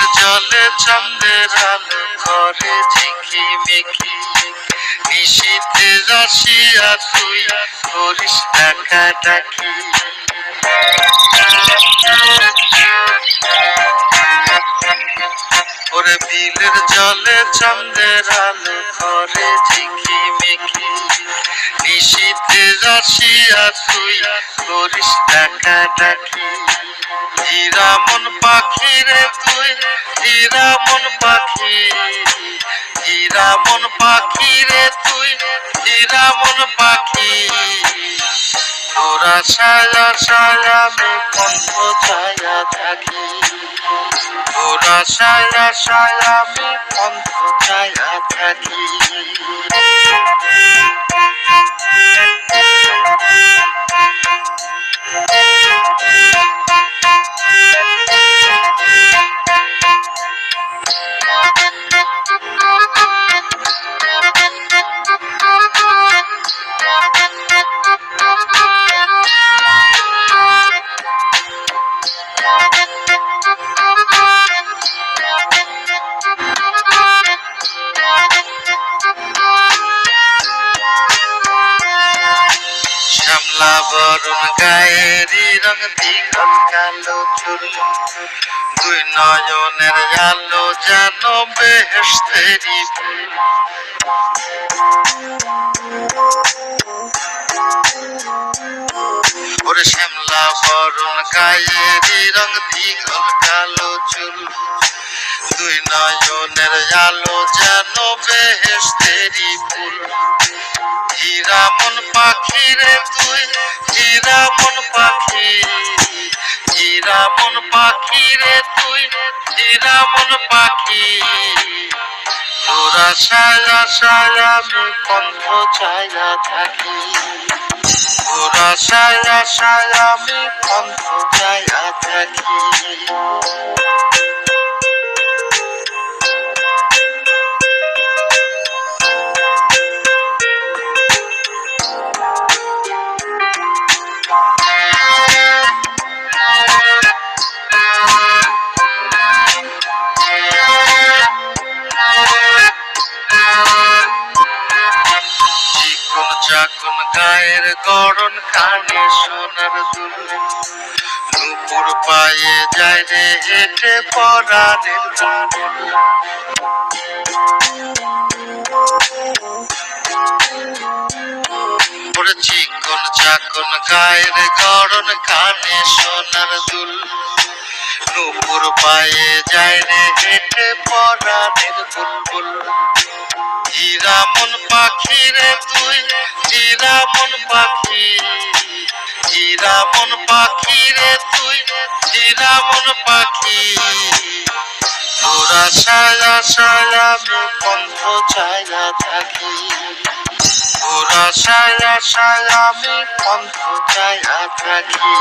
বিলের জলে চাঁদের আলো করে ঝিকিমিকি, নিশীথে আসিয়া তুই করিস ডাকাডাকি। ওরে বিলের জলে চাঁদের আলো করে ঝিকিমিকি, নিশীথে আসিয়া তুই করিস ডাকাডাকি। হীরা মন পাখি রে তুই, হীরা মন পাখি, হীরা মন পাখি রে তুই, হীরা মন পাখি। তোরা ছায়া ছায়া আমি কণ্ঠ ছায়া থাকি, তোরা ছায়া ছায়া আমি কণ্ঠ ছায়া থাকি। শ্যামলা বরণ গায়েরি রং দীঘল কালো চুল, দুই নয়নের আলো যেন বেহেশতেরি ফুল। ওরে শ্যামলা বরণ গায়েরি রং দীঘল কালো চুল, দুই নয়নের আলো যেন বেহেশতেরি ফুল। হীরা মন পাখি রে তুই, হীরা মন পাখি, হীরা মন পাখি রে তুই, হীরা মন পাখি। তোরা ছায়া ছায়া আমি কণ্ঠ ছায়া থাকি, তোরা ছায়া ছায়া আমি কণ্ঠ ছায়া থাকি। চাকন গায়ের গড়ন কানে সোনার দুল, নুপুর পায়ে যায় রে হেঁটে পরাণের বুলবুল। ওরে চিকন চাকন গায়ের গড়ন কানে সোনার দুল, নুপুর পায়ে যায় রে হেঁটে পরাণের বুলবুল। হীরা মন পাখি রে তুই, হীরা মন পাখি, হীরা মন পাখি রে তুই, হীরা মন পাখি। তোরা ছায়া ছায়া আমি কণ্ঠ ছায়া থাকি, তোরা ছায়া ছায়া আমি কণ্ঠ ছায়া থাকি।